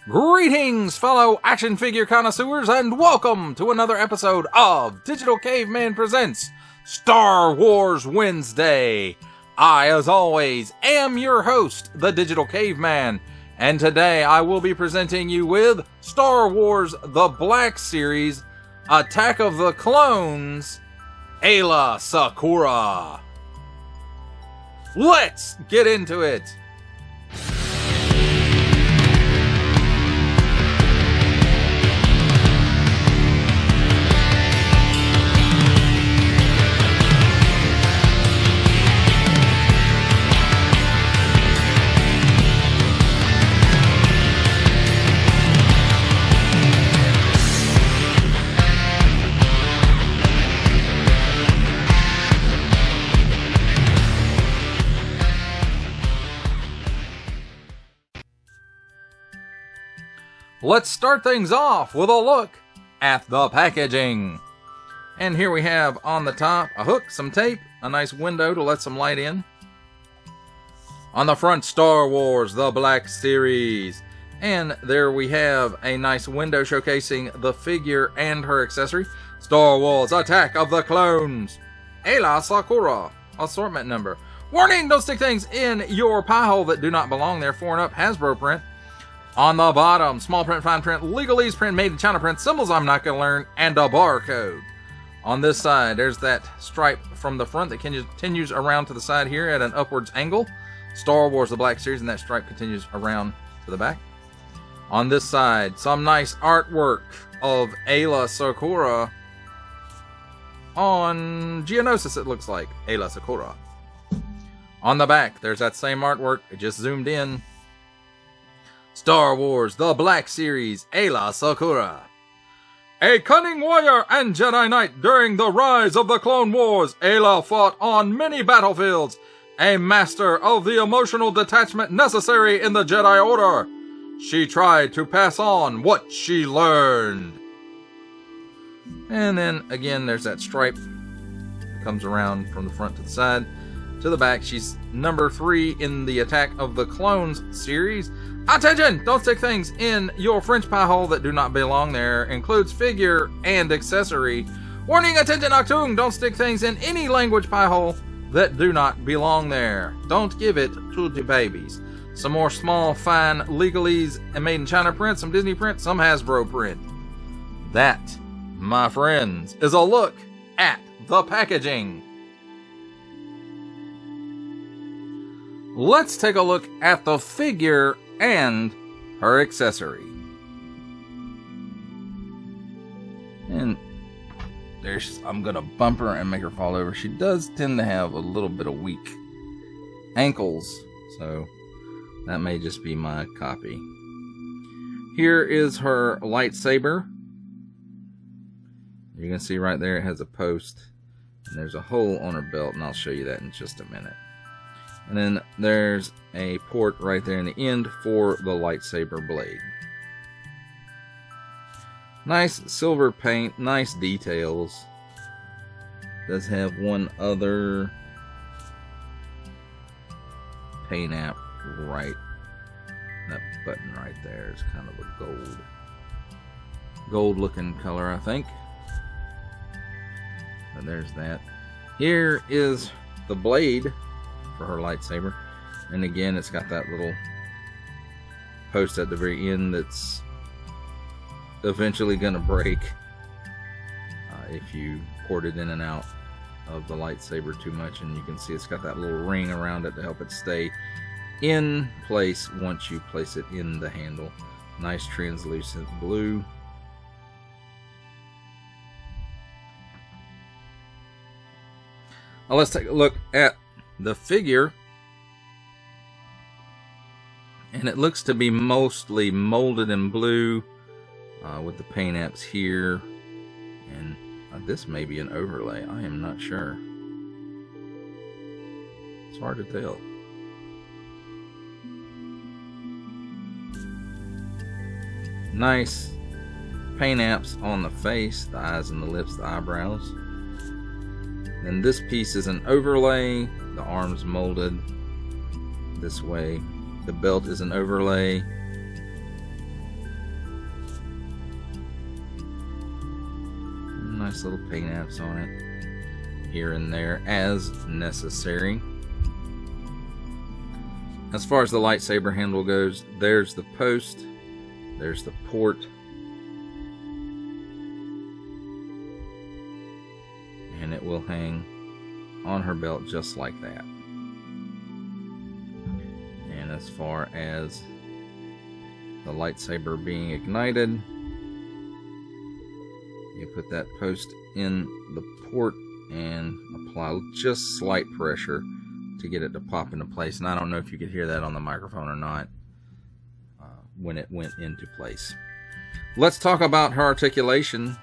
Greetings, fellow action figure connoisseurs, and welcome to another episode of Digital Caveman Presents Star Wars Wednesday. I, as always, am your host, the Digital Caveman, and today I will be presenting you with Star Wars The Black Series, Attack of the Clones, Aayla Secura. Let's get into it! Let's start things off with a look at the packaging. And here we have on the top a hook, some tape, a nice window to let some light in. On the front, Star Wars The Black Series. And there we have a nice window showcasing the figure and her accessory. Star Wars Attack of the Clones, Aayla Secura assortment number. Warning, don't stick things in your pie hole that do not belong there. 4 and up, Hasbro print. On the bottom, small print, fine print, legalese print, made in China print, symbols I'm not going to learn, and a barcode. On this side, there's that stripe from the front that continues around to the side here at an upwards angle. Star Wars The Black Series, and that stripe continues around to the back. On this side, some nice artwork of Aayla Secura on Geonosis, it looks like. Aayla Secura. On the back, there's that same artwork, it just zoomed in. Star Wars The Black Series, Aayla Secura. A cunning warrior and Jedi Knight during the rise of the Clone Wars, Aayla fought on many battlefields, a master of the emotional detachment necessary in the Jedi Order. She tried to pass on what she learned. And then, again, there's that stripe that comes around from the front to the side. To the back, she's number 3 in the Attack of the Clones series. Attention! Don't stick things in your French pie hole that do not belong there. Includes figure and accessory. Warning, attention, Octung! Don't stick things in any language pie hole that do not belong there. Don't give it to the babies. Some more small, fine legalese and made in China print, some Disney print, some Hasbro print. That, my friends, is a look at the packaging. Let's take a look at the figure and her accessory. And I'm gonna bump her and make her fall over. She does tend to have a little bit of weak ankles, so that may just be my copy. Here is her lightsaber. You can see right there it has a post, and there's a hole on her belt, and I'll show you that in just a minute. And then there's a port right there in the end for the lightsaber blade. Nice silver paint, nice details. Does have one other paint app right. That button right there is kind of a gold looking color, I think. And there's that. Here is the blade for her lightsaber, and again it's got that little post at the very end that's eventually gonna break if you port it in and out of the lightsaber too much. And you can see it's got that little ring around it to help it stay in place once you place it in the handle. Nice translucent blue. Now let's take a look at the figure, and it looks to be mostly molded in blue with the paint apps here, and this may be an overlay. I am not sure. It's hard to tell. Nice paint apps on the face, the eyes and the lips, the eyebrows. Then this piece is an overlay. The arms molded this way. The belt is an overlay. nice little paint apps on it here and there as necessary. As far as the lightsaber handle goes, there's the post, there's the port, and it will hang on her belt just like that. And as far as the lightsaber being ignited, you put that post in the port and apply just slight pressure to get it to pop into place. And I don't know if you could hear that on the microphone or not when it went into place. Let's talk about her articulation.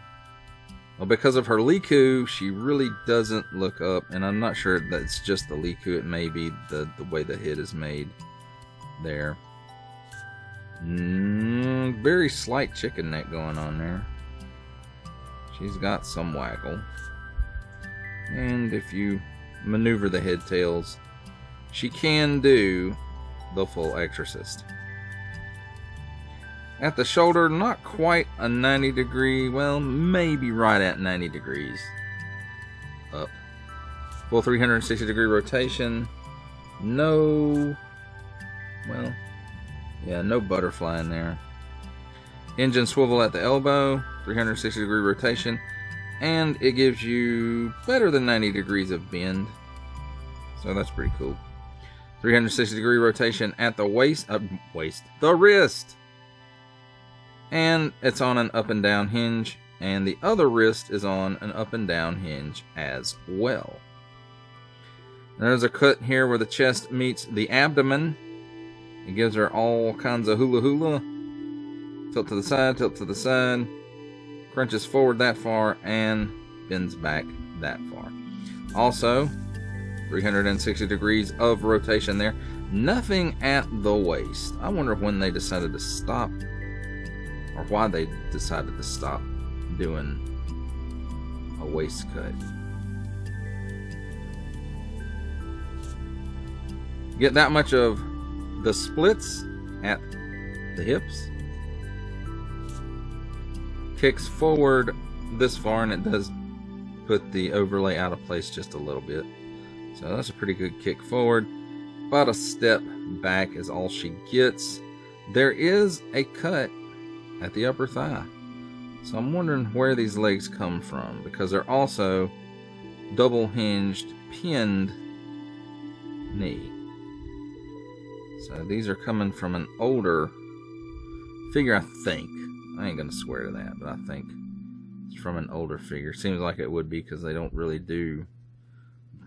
Well, because of her Liku, she really doesn't look up, and I'm not sure that it's just the Liku. It may be the way the head is made there. Very slight chicken neck going on there. She's got some waggle. And if you maneuver the head tails, she can do the full exorcist. At the shoulder, not quite a 90 degree, well, maybe right at 90 degrees up. Full 360 degree rotation. No, well, yeah, no butterfly in there. Engine swivel at the elbow, 360 degree rotation, and it gives you better than 90 degrees of bend. So that's pretty cool. 360 degree rotation at the the wrist. And it's on an up and down hinge, and the other wrist is on an up and down hinge as well. And there's a cut here where the chest meets the abdomen. It gives her all kinds of hula hula. Tilt to the side, crunches forward that far, and bends back that far. Also, 360 degrees of rotation there. Nothing at the waist. I wonder when they decided to stop, or why they decided to stop doing a waist cut. Get that much of the splits at the hips. Kicks forward this far, and it does put the overlay out of place just a little bit. So that's a pretty good kick forward. About a step back is all she gets. There is a cut at the upper thigh. So I'm wondering where these legs come from, because they're also double hinged, pinned knee. So these are coming from an older figure, I think. I ain't gonna swear to that, but I think it's from an older figure. Seems like it would be, because they don't really do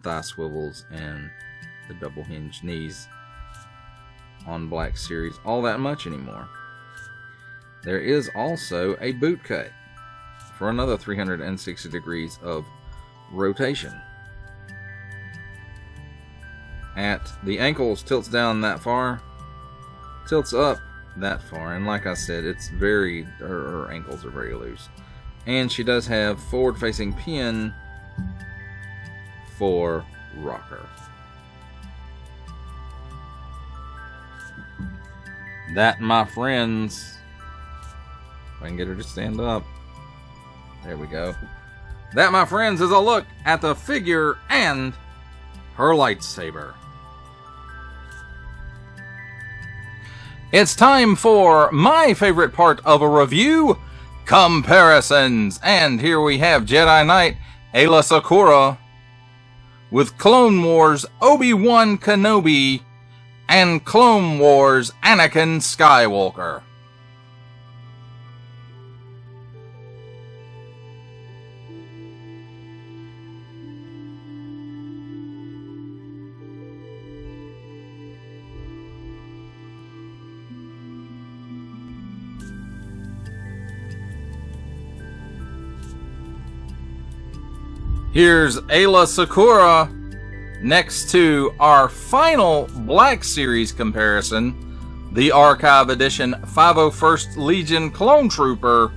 thigh swivels and the double hinged knees on Black Series all that much anymore. There is also a boot cut for another 360 degrees of rotation. At the ankles, tilts down that far, tilts up that far, and like I said, it's her ankles are very loose. And she does have forward facing pin for rocker. That, my friends, if I can get her to stand up. There we go. That, my friends, is a look at the figure and her lightsaber. It's time for my favorite part of a review, comparisons. And here we have Jedi Knight Aayla Secura with Clone Wars Obi-Wan Kenobi and Clone Wars Anakin Skywalker. Here's Aayla Secura next to our final Black Series comparison, the Archive Edition 501st Legion Clone Trooper,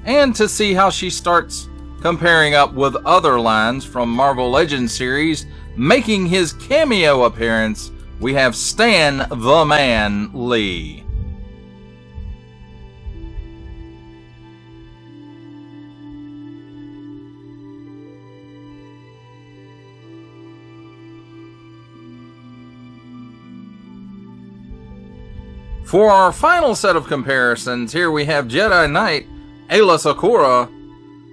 and to see how she starts comparing up with other lines from Marvel Legends series. Making his cameo appearance, we have Stan the Man Lee. For our final set of comparisons, here we have Jedi Knight Aayla Secura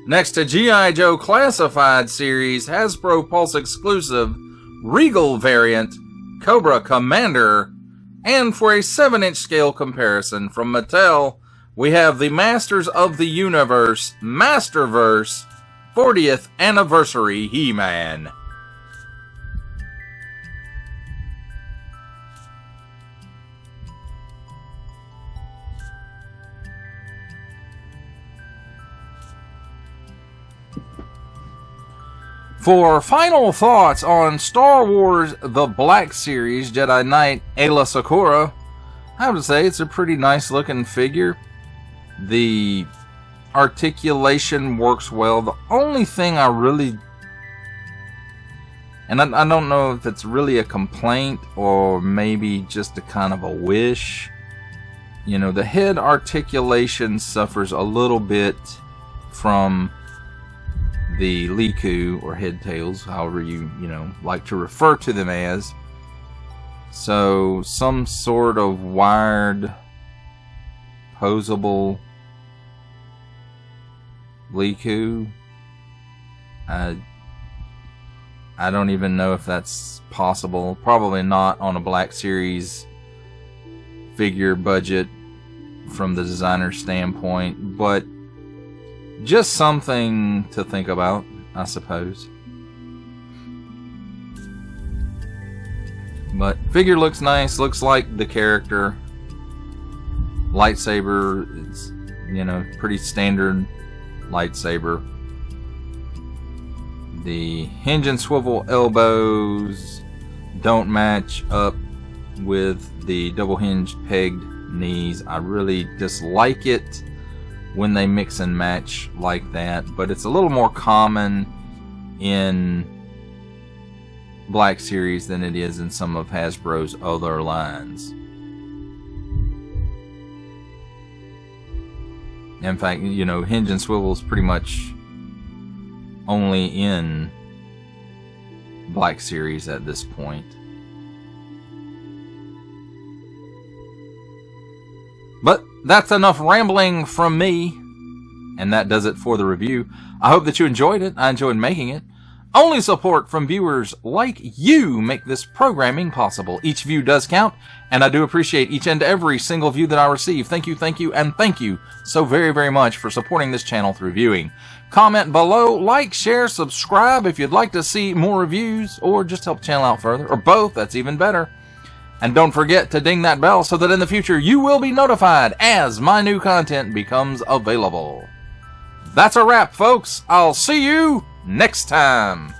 next to G.I. Joe Classified Series Hasbro Pulse exclusive Regal variant Cobra Commander. And for a 7-inch scale comparison from Mattel, we have the Masters of the Universe Masterverse 40th Anniversary He-Man. For final thoughts on Star Wars The Black Series Jedi Knight Aayla Secura, I would say it's a pretty nice looking figure. The articulation works well. The only thing I really... and I don't know if it's really a complaint or maybe just a kind of a wish. You know, the head articulation suffers a little bit from the Liku, or head tails, however you like to refer to them as. So, some sort of wired, posable Liku. I don't even know if that's possible. Probably not on a Black Series figure budget from the designer's standpoint, but just something to think about, I suppose. But figure looks nice, looks like the character. Lightsaber, it's, pretty standard lightsaber. The hinge and swivel elbows don't match up with the double hinged pegged knees. I really dislike it when they mix and match like that, but it's a little more common in Black Series than it is in some of Hasbro's other lines. In fact, hinge and swivel is pretty much only in Black Series at this point. But that's enough rambling from me, and that does it for the review. I hope that you enjoyed it. I enjoyed making it. Only support from viewers like you make this programming possible. Each view does count, and I do appreciate each and every single view that I receive. Thank you, and thank you so very, very much for supporting this channel through viewing. Comment below, like, share, subscribe if you'd like to see more reviews, or just help the channel out further, or both, that's even better. And don't forget to ding that bell so that in the future you will be notified as my new content becomes available. That's a wrap, folks. I'll see you next time.